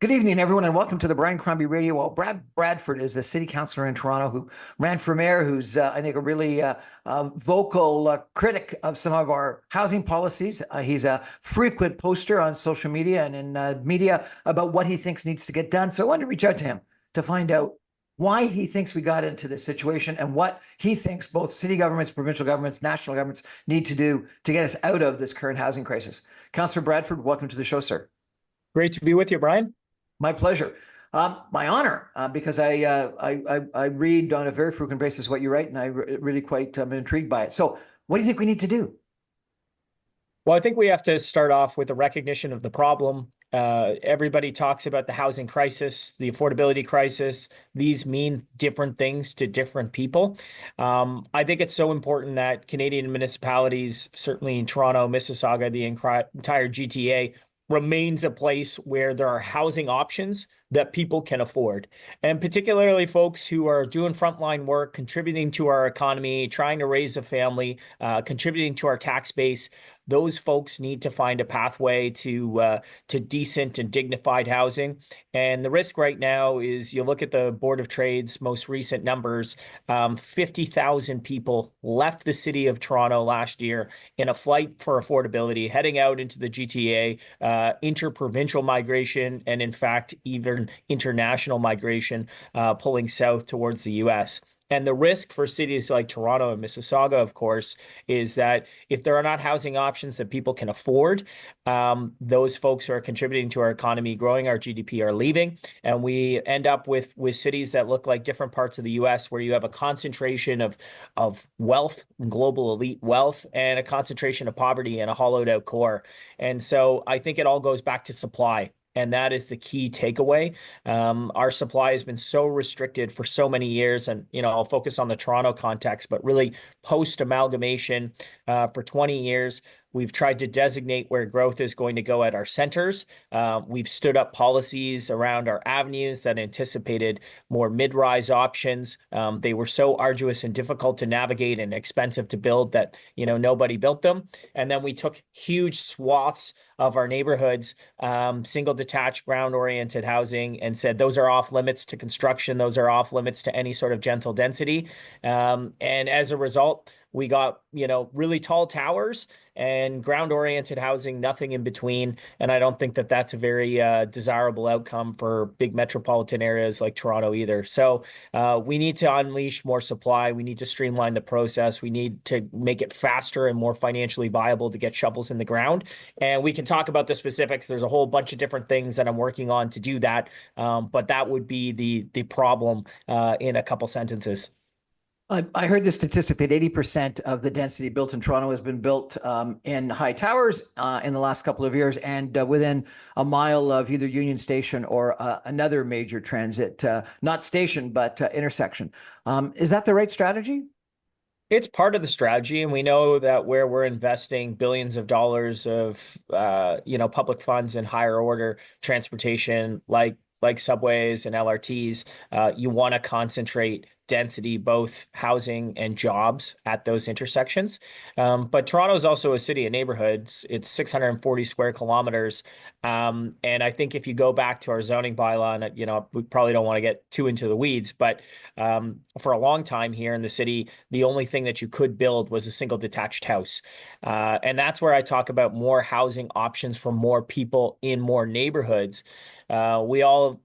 Good evening, everyone, and welcome to the Brian Crombie Radio. Well, Brad Bradford is a city councillor in Toronto who ran for mayor, who's, I think, a really vocal critic of some of our housing policies. He's a frequent poster on social media and in media about what he thinks needs to get done. So I wanted to reach out to him to find out why he thinks we got into this situation and what he thinks both city governments, provincial governments, national governments need to do to get us out of this current housing crisis. Councillor Bradford, welcome to the show, sir. Great to be with you, Brian. My pleasure. My honor, because I read on a very frequent basis what you write, and I really quite am intrigued by it. So, what do you think we need to do? Well, I think we have to start off with a recognition of the problem. Everybody talks about the housing crisis, the affordability crisis. These mean different things to different people. I think it's so important that Canadian municipalities, certainly in Toronto, Mississauga, the entire GTA, remains a place where there are housing options that people can afford. And particularly folks who are doing frontline work, contributing to our economy, trying to raise a family, contributing to our tax base. Those folks need to find a pathway to decent and dignified housing. And the risk right now is you look at the Board of Trade's most recent numbers, 50,000 people left the city of Toronto last year in a flight for affordability, heading out into the GTA, interprovincial migration, and in fact, even international migration pulling south towards the US. And the risk for cities like Toronto and Mississauga, of course, is that if there are not housing options that people can afford, those folks who are contributing to our economy, growing our GDP, are leaving. And we end up with cities that look like different parts of the US where you have a concentration of wealth, global elite wealth, and a concentration of poverty and a hollowed out core. And so I think it all goes back to supply. And that is the key takeaway. Our supply has been so restricted for so many years. And, I'll focus on the Toronto context, but really post-amalgamation for 20 years, we've tried to designate where growth is going to go at our centers. We've stood up policies around our avenues that anticipated more mid-rise options. They were so arduous and difficult to navigate and expensive to build that, nobody built them. And then we took huge swaths of our neighborhoods, single detached ground oriented housing, and said those are off limits to construction. Those are off limits to any sort of gentle density. And as a result, we got, really tall towers and ground-oriented housing, nothing in between. And I don't think that that's a very desirable outcome for big metropolitan areas like Toronto either. So we need to unleash more supply. We need to streamline the process. We need to make it faster and more financially viable to get shovels in the ground. And we can talk about the specifics. There's a whole bunch of different things that I'm working on to do that. But that would be the problem in a couple sentences. I heard the statistic that 80% of the density built in Toronto has been built in high towers in the last couple of years and within a mile of either Union Station or another major transit, not station, but intersection. Is that the right strategy? It's part of the strategy, and we know that where we're investing billions of dollars of public funds in higher order transportation, like subways and LRTs, you want to concentrate density, both housing and jobs at those intersections. But Toronto is also a city of neighborhoods. It's 640 square kilometers. And I think if you go back to our zoning bylaw, and we probably don't want to get too into the weeds, but for a long time here in the city, the only thing that you could build was a single detached house. And that's where I talk about more housing options for more people in more neighborhoods. We all,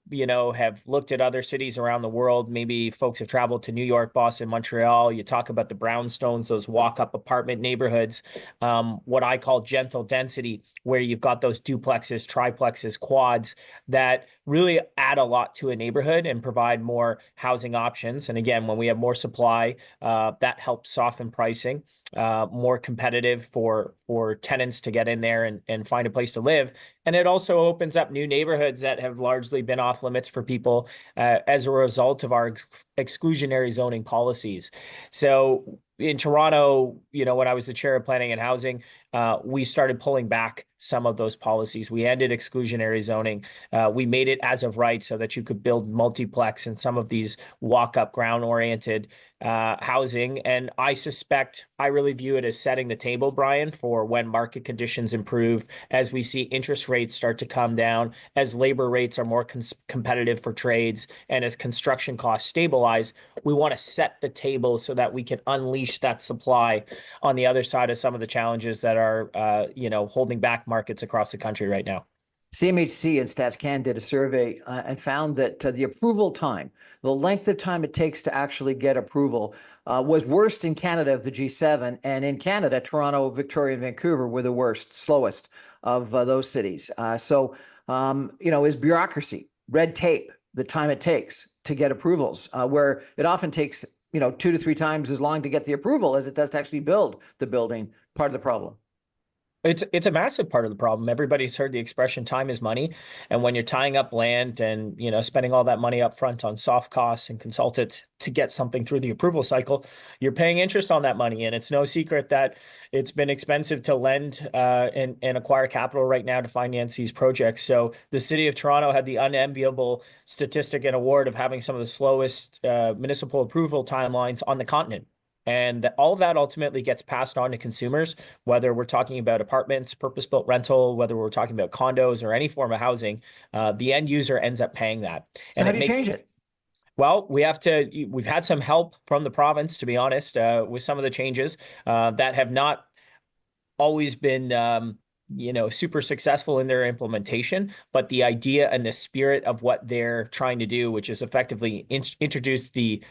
have looked at other cities around the world. Maybe folks have traveled to New York, Boston, Montreal. You talk about the brownstones, those walk-up apartment neighborhoods, what I call gentle density, where you've got those duplexes, triplexes, quads that really add a lot to a neighborhood and provide more housing options. And again, when we have more supply, that helps soften pricing, more competitive for tenants to get in there and find a place to live. And it also opens up new neighborhoods that have largely been off limits for people as a result of our exclusionary zoning policies. So in Toronto, when I was the chair of planning and housing, we started pulling back some of those policies. We ended exclusionary zoning. We made it as of right so that you could build multiplex and some of these walk-up ground-oriented housing. And I suspect, I really view it as setting the table, Brian, for when market conditions improve, as we see interest rates start to come down, as labor rates are more competitive for trades, and as construction costs stabilize. We want to set the table so that we can unleash that supply on the other side of some of the challenges that are, holding back markets across the country right now. CMHC and StatsCan did a survey and found that the approval time, the length of time it takes to actually get approval, was worst in Canada of the G7. And in Canada, Toronto, Victoria, and Vancouver were the worst, slowest of those cities. Is bureaucracy, red tape, the time it takes to get approvals, where it often takes 2 to 3 times as long to get the approval as it does to actually build the building, part of the problem. It's a massive part of the problem. Everybody's heard the expression time is money. And when you're tying up land and, spending all that money up front on soft costs and consultants to get something through the approval cycle, you're paying interest on that money. And it's no secret that it's been expensive to lend and acquire capital right now to finance these projects. So the city of Toronto had the unenviable statistic and award of having some of the slowest municipal approval timelines on the continent. And all of that ultimately gets passed on to consumers, whether we're talking about apartments, purpose-built rental, whether we're talking about condos or any form of housing, the end user ends up paying that. So and how do you change it? Well, we've had some help from the province, to be honest, with some of the changes that have not always been super successful in their implementation, but the idea and the spirit of what they're trying to do, which is effectively introduce the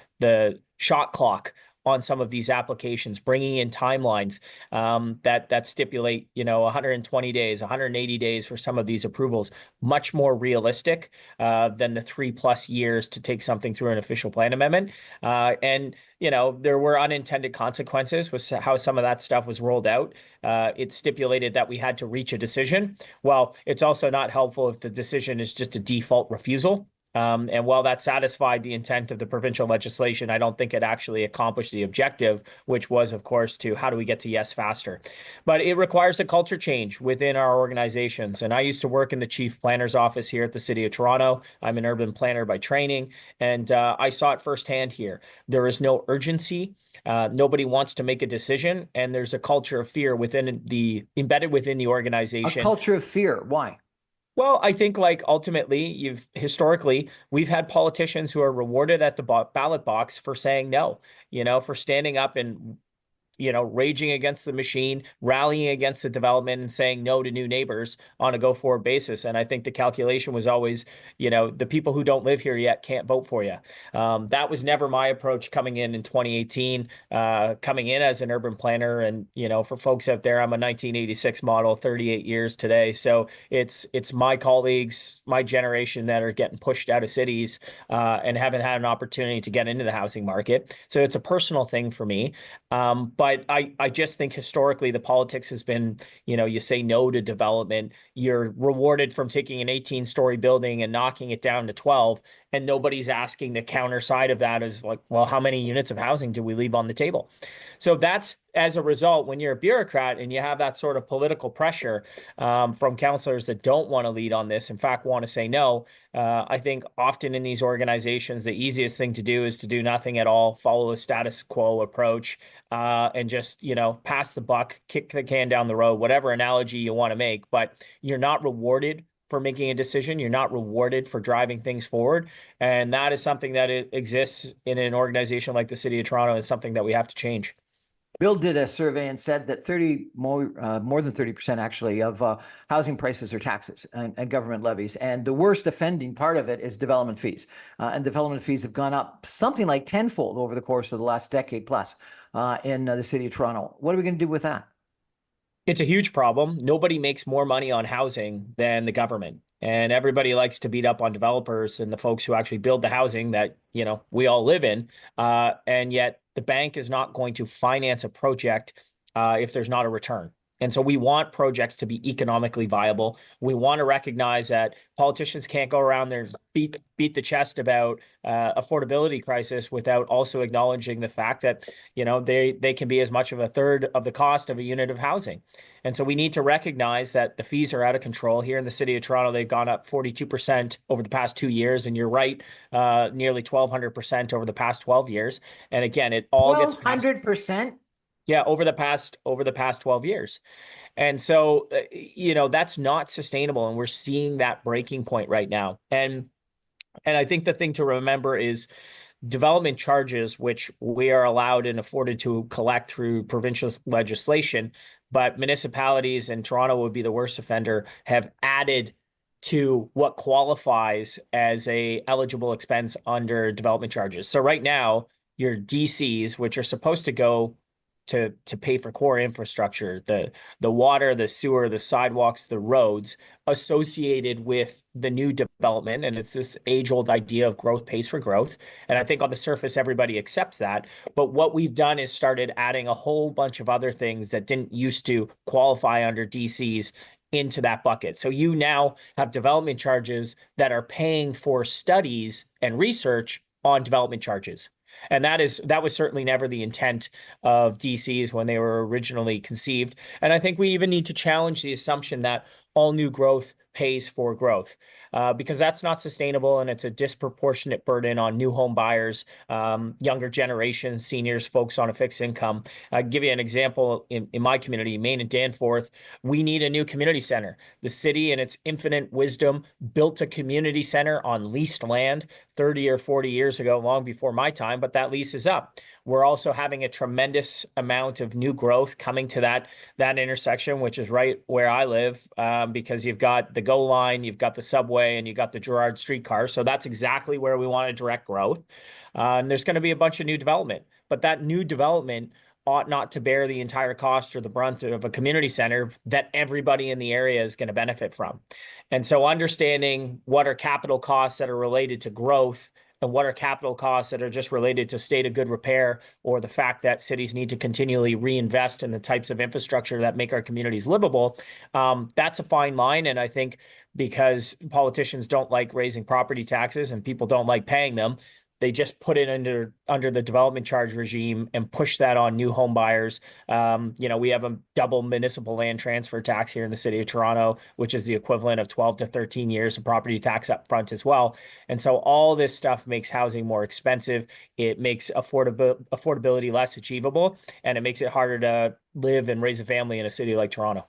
shot clock on some of these applications, bringing in timelines that stipulate, 120 days, 180 days for some of these approvals, much more realistic than the 3+ years to take something through an official plan amendment. There were unintended consequences with how some of that stuff was rolled out. It stipulated that we had to reach a decision. Well, it's also not helpful if the decision is just a default refusal. And while that satisfied the intent of the provincial legislation, I don't think it actually accomplished the objective, which was, of course, to how do we get to yes faster. But it requires a culture change within our organizations. And I used to work in the chief planner's office here at the City of Toronto. I'm an urban planner by training, and I saw it firsthand here. There is no urgency. Nobody wants to make a decision, and there's a culture of fear embedded within the organization. A culture of fear. Why? Well, I think ultimately historically, we've had politicians who are rewarded at the ballot box for saying no, for standing up and raging against the machine, rallying against the development and saying no to new neighbors on a go-forward basis. And I think the calculation was always, the people who don't live here yet can't vote for you. That was never my approach coming in 2018, coming in as an urban planner. And, for folks out there, I'm a 1986 model, 38 years today. So it's my colleagues, my generation that are getting pushed out of cities and haven't had an opportunity to get into the housing market. So it's a personal thing for me. But I just think historically the politics has been, you say no to development, you're rewarded from taking an 18-story building and knocking it down to 12, and nobody's asking the counter side of that is well, how many units of housing do we leave on the table? So that's, as a result, when you're a bureaucrat and you have that sort of political pressure from councillors that don't want to lead on this, in fact, want to say no, I think often in these organizations, the easiest thing to do is to do nothing at all, follow a status quo approach, and just, pass the buck, kick the can down the road, whatever analogy you want to make, but you're not rewarded for making a decision. You're not rewarded for driving things forward. And that is something that exists in an organization like the City of Toronto, is something that we have to change. Bill did a survey and said that more than 30% actually of housing prices are taxes and government levies. And the worst offending part of it is development fees. And development fees have gone up something like tenfold over the course of the last decade plus in the City of Toronto. What are we going to do with that? It's a huge problem. Nobody makes more money on housing than the government. And everybody likes to beat up on developers and the folks who actually build the housing that, we all live in. And yet the bank is not going to finance a project if there's not a return. And so we want projects to be economically viable. We want to recognize that politicians can't go around there and beat the chest about affordability crisis without also acknowledging the fact that, you know, they can be as much of a third of the cost of a unit of housing. And so we need to recognize that the fees are out of control. Here in the city of Toronto, they've gone up 42% over the past 2 years. And you're right, nearly 1,200% over the past 12 years. And again, it all gets passed. 100%. Yeah, over the past 12 years. And so, you know, that's not sustainable. And we're seeing that breaking point right now. And I think the thing to remember is development charges, which we are allowed and afforded to collect through provincial legislation, but municipalities, and Toronto would be the worst offender, have added to what qualifies as a eligible expense under development charges. So right now, your DCs, which are supposed to go to pay for core infrastructure, the water, the sewer, the sidewalks, the roads associated with the new development. And it's this age-old idea of growth pays for growth. And I think on the surface, everybody accepts that. But what we've done is started adding a whole bunch of other things that didn't used to qualify under DCs into that bucket. So you now have development charges that are paying for studies and research on development charges. And that was certainly never the intent of DCs when they were originally conceived. And I think we even need to challenge the assumption that all new growth pays for growth, because that's not sustainable, and it's a disproportionate burden on new home buyers, younger generations, seniors, folks on a fixed income. I'll give you an example. In my community, Maine and Danforth, we need a new community center. The city, in its infinite wisdom, built a community center on leased land 30 or 40 years ago, long before my time, but that lease is up. We're also having a tremendous amount of new growth coming to that intersection, which is right where I live, because you've got the GO line, you've got the subway, and you've got the Gerrard streetcar. So that's exactly where we want to direct growth. And there's going to be a bunch of new development, but that new development ought not to bear the entire cost or the brunt of a community center that everybody in the area is going to benefit from. And so understanding what are capital costs that are related to growth and what are capital costs that are just related to state of good repair, or the fact that cities need to continually reinvest in the types of infrastructure that make our communities livable, that's a fine line. And I think because politicians don't like raising property taxes and people don't like paying them, they just put it under the development charge regime and push that on new home buyers. You know, we have a double municipal land transfer tax here in the city of Toronto, which is the equivalent of 12 to 13 years of property tax up front as well. And so all this stuff makes housing more expensive. It makes affordability less achievable, and it makes it harder to live and raise a family in a city like Toronto.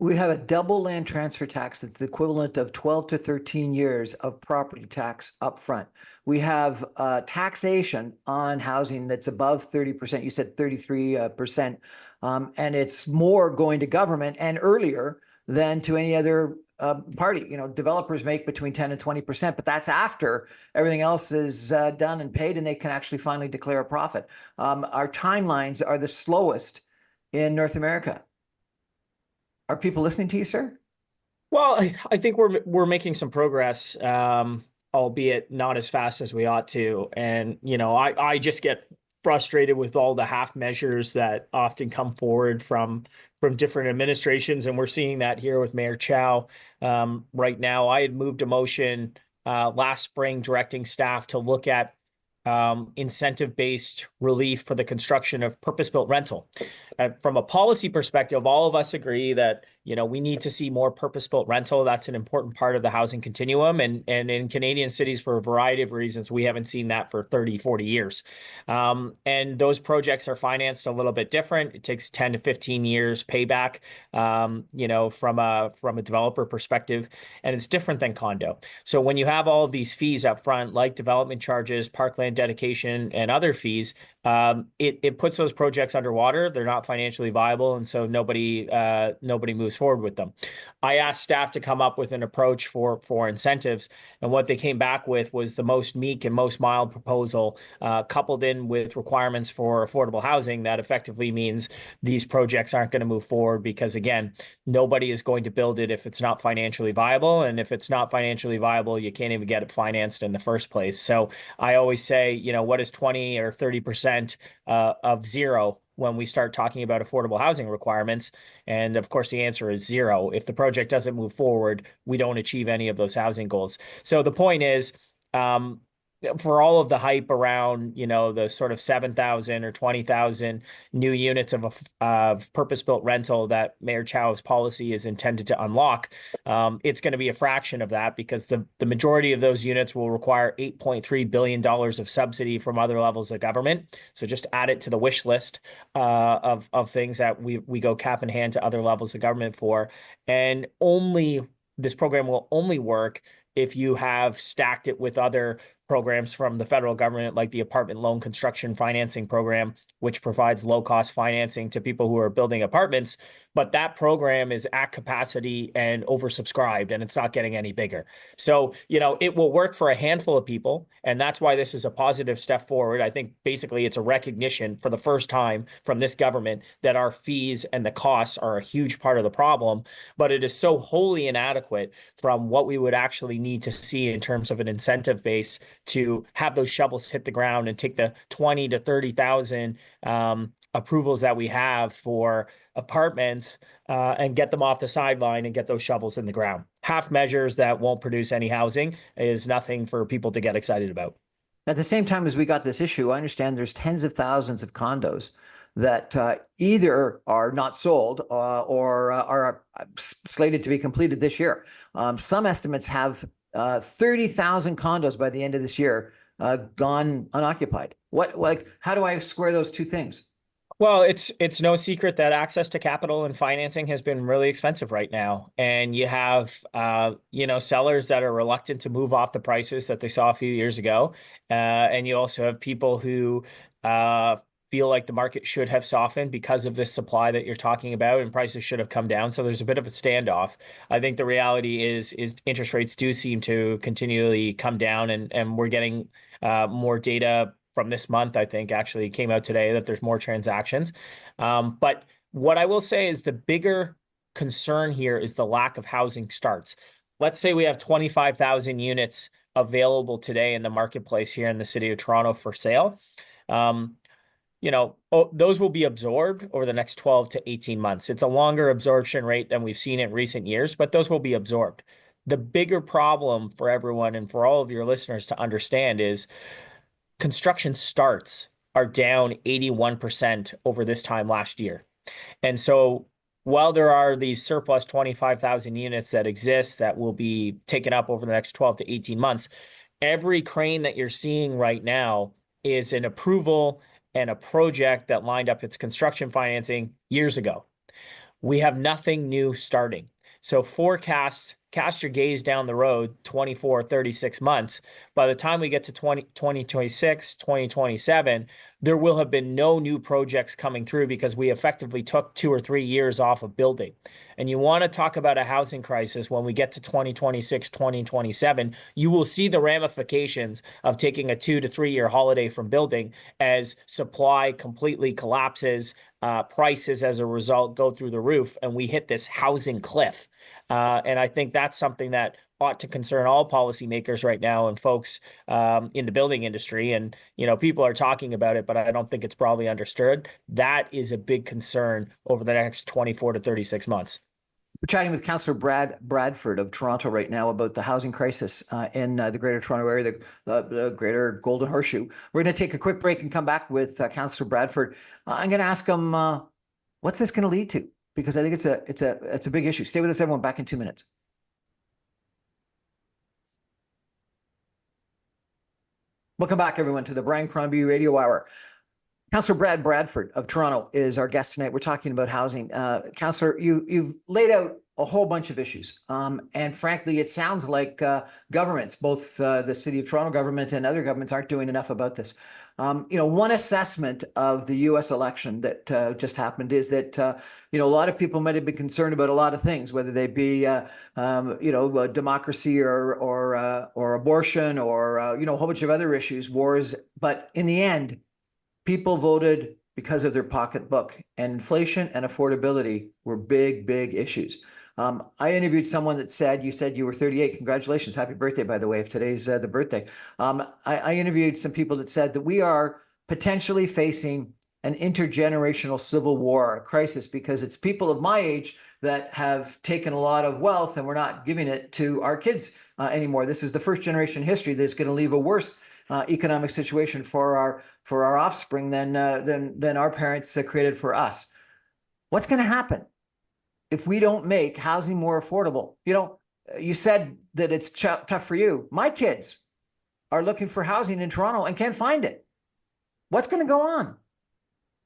We have a double land transfer tax that's the equivalent of 12 to 13 years of property tax up front. We have taxation on housing that's above 30%. You said 33%. And it's more going to government and earlier than to any other party. You know, developers make between 10 and 20%, but that's after everything else is done and paid, and they can actually finally declare a profit. Our timelines are the slowest in North America. Are people listening to you, sir? Well, I think we're making some progress, albeit not as fast as we ought to. And, you know, I just get frustrated with all the half measures that often come forward from different administrations. And we're seeing that here with Mayor Chow. Right now, I had moved a motion last spring directing staff to look at incentive-based relief for the construction of purpose-built rental. From a policy perspective, all of us agree that, you know, we need to see more purpose-built rental. That's an important part of the housing continuum. And in Canadian cities, for a variety of reasons, we haven't seen that for 30, 40 years. And those projects are financed a little bit different. It takes 10 to 15 years payback, you know, from a developer perspective, and it's different than condo. So when you have all of these fees up front, like development charges, parkland dedication, and other fees, it puts those projects underwater. They're not financially viable, and so nobody moves forward with them. I asked staff to come up with an approach for incentives, and what they came back with was the most meek and most mild proposal, coupled in with requirements for affordable housing. That effectively means these projects aren't going to move forward because, again, nobody is going to build it if it's not financially viable, and if it's not financially viable, you can't even get it financed in the first place. So I always say, you know, what is 20 or 30% of zero when we start talking about affordable housing requirements? And of course, the answer is zero. If the project doesn't move forward, we don't achieve any of those housing goals. So the point is, for all of the hype around, the sort of 7,000 or 20,000 new units of purpose-built rental that Mayor Chow's policy is intended to unlock, it's going to be a fraction of that, because the majority of those units will require $8.3 billion of subsidy from other levels of government. So just add it to the wish list of things that we go cap in hand to other levels of government for. And this program will only work if you have stacked it with other programs from the federal government, like the apartment loan construction financing program, which provides low-cost financing to people who are building apartments. But that program is at capacity and oversubscribed, and it's not getting any bigger. So, it will work for a handful of people, and that's why this is a positive step forward. I think basically it's a recognition for the first time from this government that our fees and the costs are a huge part of the problem, but it is so wholly inadequate from what we would actually need to see in terms of an incentive base to have those shovels hit the ground and take the 20 to 30,000 approvals that we have for apartments and get them off the sideline and get those shovels in the ground. Half measures that won't produce any housing is nothing for people to get excited about. At the same time as we got this issue, I understand there's tens of thousands of condos that either are not sold or are slated to be completed this year. Some estimates have 30,000 condos by the end of this year gone unoccupied. How do I square those two things? Well, it's no secret that access to capital and financing has been really expensive right now. And you have, sellers that are reluctant to move off the prices that they saw a few years ago. And you also have people who feel like the market should have softened because of this supply that you're talking about, and prices should have come down. So there's a bit of a standoff. I think the reality is interest rates do seem to continually come down, and we're getting more data from this month. I think actually came out today that there's more transactions. But what I will say is the bigger concern here is the lack of housing starts. Let's say we have 25,000 units available today in the marketplace here in the city of Toronto for sale. Those will be absorbed over the next 12 to 18 months. It's a longer absorption rate than we've seen in recent years, but those will be absorbed. The bigger problem for everyone and for all of your listeners to understand is construction starts are down 81% over this time last year. And so while there are these surplus 25,000 units that exist that will be taken up over the next 12 to 18 months, every crane that you're seeing right now is an approval and a project that lined up its construction financing years ago. We have nothing new starting. So cast your gaze down the road 24, 36 months. By the time we get to 2026, 2027, there will have been no new projects coming through because we effectively took 2 or 3 years off of building. And you want to talk about a housing crisis when we get to 2026, 2027, you will see the ramifications of taking a 2 to 3 year holiday from building as supply completely collapses, prices as a result go through the roof, and we hit this housing cliff. And I think that's something that ought to concern all policymakers right now and folks in the building industry. And, people are talking about it, but I don't think it's probably understood. That is a big concern over the next 24 to 36 months. We're chatting with Councillor Bradford of Toronto right now about the housing crisis in the Greater Toronto Area, the Greater Golden Horseshoe. We're going to take a quick break and come back with Councillor Bradford. I'm going to ask him, what's this going to lead to? Because I think it's a big issue. Stay with us, everyone. Back in 2 minutes. Welcome back, everyone, to the Brian Crombie Radio Hour. Councillor Bradford of Toronto is our guest tonight. We're talking about housing. Councillor, you've laid out a whole bunch of issues. And frankly, it sounds like governments, both the City of Toronto government and other governments, aren't doing enough about this. One assessment of the U.S. election that just happened is that, a lot of people might have been concerned about a lot of things, whether they be, democracy or abortion or, a whole bunch of other issues, wars. But in the end, people voted because of their pocketbook, and inflation and affordability were big, big issues. I interviewed someone that said, you said you were 38. Congratulations. Happy birthday, by the way, if today's the birthday. I interviewed some people that said that we are potentially facing an intergenerational civil war crisis, because it's people of my age that have taken a lot of wealth and we're not giving it to our kids anymore. This is the first generation history that's going to leave a worse economic situation for our offspring than our parents created for us. What's going to happen if we don't make housing more affordable? You said that it's tough for you. My kids are looking for housing in Toronto and can't find it. What's going to go on?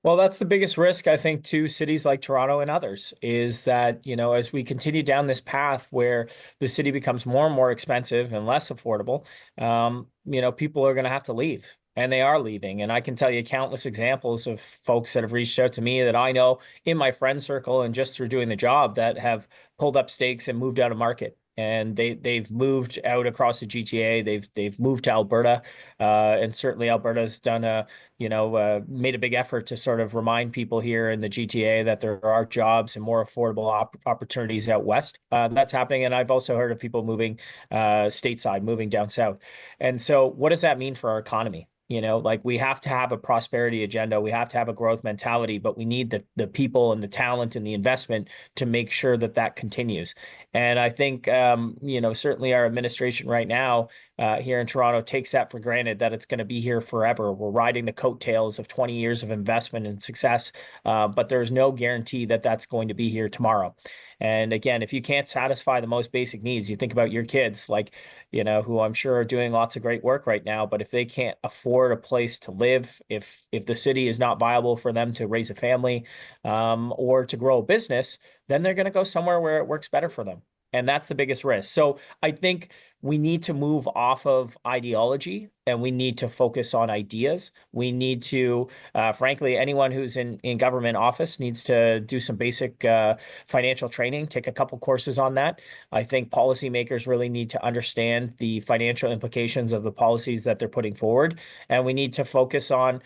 Well, that's the biggest risk, I think, to cities like Toronto and others, is that, as we continue down this path where the city becomes more and more expensive and less affordable, people are going to have to leave. And they are leaving. And I can tell you countless examples of folks that have reached out to me that I know in my friend circle and just through doing the job that have pulled up stakes and moved out of market. And they've moved out across the GTA. They've moved to Alberta, and certainly Alberta's done made a big effort to sort of remind people here in the GTA that there are jobs and more affordable opportunities out west. That's happening, and I've also heard of people moving stateside, moving down south. And so, what does that mean for our economy? Like we have to have a prosperity agenda. We have to have a growth mentality, but we need the people and the talent and the investment to make sure that that continues. And I think, certainly our administration right now here in Toronto takes that for granted that it's going to be here forever. We're riding the coattails of 20 years of investment and success, but there's no guarantee that that's going to be here tomorrow. And again, if you can't satisfy the most basic needs, you think about your kids, like, who I'm sure are doing lots of great work right now, but if they can't afford a place to live, if the city is not viable for them to raise a family, or to grow a business, then they're going to go somewhere where it works better for them. And that's the biggest risk. So I think we need to move off of ideology and we need to focus on ideas. We need to, frankly, anyone who's in government office needs to do some basic financial training, take a couple courses on that. I think policymakers really need to understand the financial implications of the policies that they're putting forward. And we need to focus on,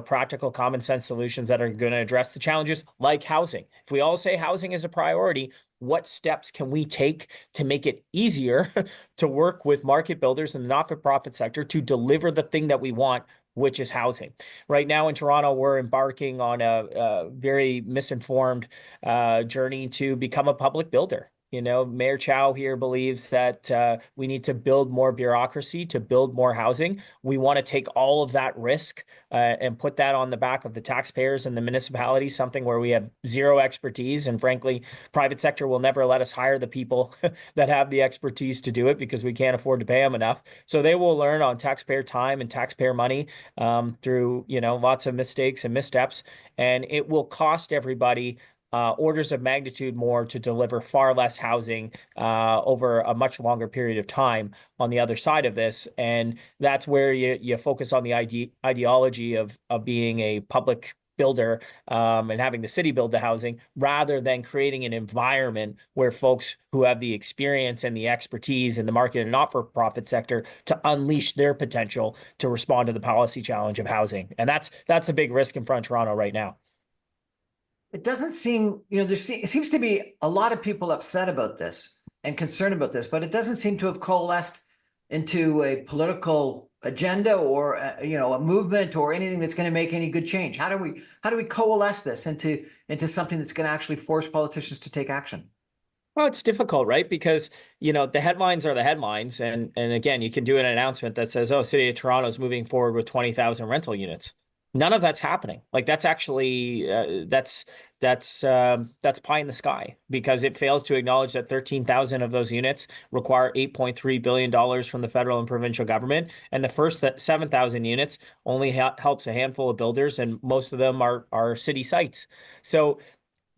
practical common sense solutions that are going to address the challenges like housing. If we all say housing is a priority, what steps can we take to make it easier to work with market builders in the not-for-profit sector to deliver the thing that we want, which is housing? Right now in Toronto, we're embarking on a very misinformed journey to become a public builder. Mayor Chow here believes that we need to build more bureaucracy to build more housing. We want to take all of that risk and put that on the back of the taxpayers and the municipalities, something where we have zero expertise. And frankly, private sector will never let us hire the people that have the expertise to do it because we can't afford to pay them enough. So they will learn on taxpayer time and taxpayer money through, lots of mistakes and missteps. And it will cost everybody orders of magnitude more to deliver far less housing over a much longer period of time on the other side of this. And that's where you focus on the ideology of being a public builder and having the city build the housing rather than creating an environment where folks who have the experience and the expertise in the market and not-for-profit sector to unleash their potential to respond to the policy challenge of housing. And that's a big risk in front of Toronto right now. It doesn't seem, it seems to be a lot of people upset about this and concerned about this, but it doesn't seem to have coalesced into a political agenda or a movement or anything that's going to make any good change. How do we coalesce this into something that's going to actually force politicians to take action? Well, it's difficult, right? Because, the headlines are the headlines. And again, you can do an announcement that says, oh, City of Toronto is moving forward with 20,000 rental units. None of that's happening. Like that's actually that's pie in the sky because it fails to acknowledge that 13,000 of those units require $8.3 billion from the federal and provincial government. And the first 7,000 units only helps a handful of builders, and most of them are city sites. So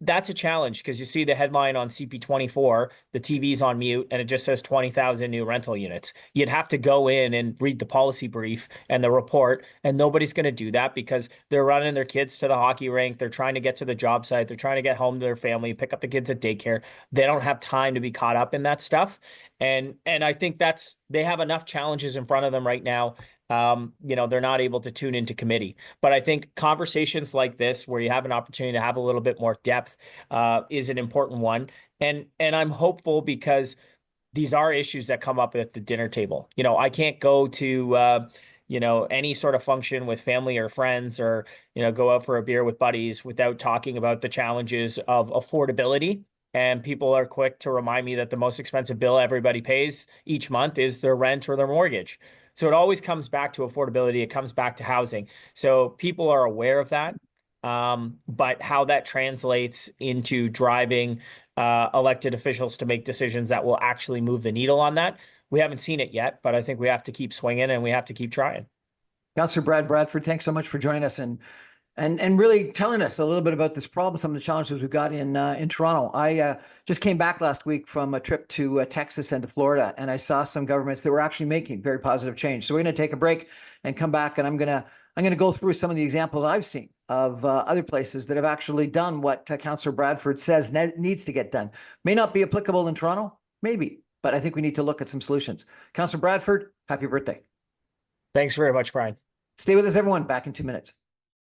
that's a challenge because you see the headline on CP24, the TV's on mute, and it just says 20,000 new rental units. You'd have to go in and read the policy brief and the report, and nobody's going to do that because they're running their kids to the hockey rink. They're trying to get to the job site. They're trying to get home to their family, pick up the kids at daycare. They don't have time to be caught up in that stuff. And I think they have enough challenges in front of them right now. They're not able to tune into committee. But I think conversations like this, where you have an opportunity to have a little bit more depth, is an important one. And I'm hopeful because these are issues that come up at the dinner table. I can't go to you know, any sort of function with family or friends, or, you know, go out for a beer with buddies without talking about the challenges of affordability. And people are quick to remind me that the most expensive bill everybody pays each month is their rent or their mortgage. So it always comes back to affordability. It comes back to housing. So people are aware of that. But how that translates into driving elected officials to make decisions that will actually move the needle on that, we haven't seen it yet, but I think we have to keep swinging and we have to keep trying. Councillor Brad Bradford, thanks so much for joining us and really telling us a little bit about this problem, some of the challenges we've got in Toronto. I just came back last week from a trip to Texas and to Florida, and I saw some governments that were actually making very positive change. So we're going to take a break and come back, and I'm going to go through some of the examples I've seen of other places that have actually done what Councillor Bradford says needs to get done. May not be applicable in Toronto, maybe, but I think we need to look at some solutions. Councillor Bradford, happy birthday. Thanks very much, Brian. Stay with us, everyone. Back in 2 minutes.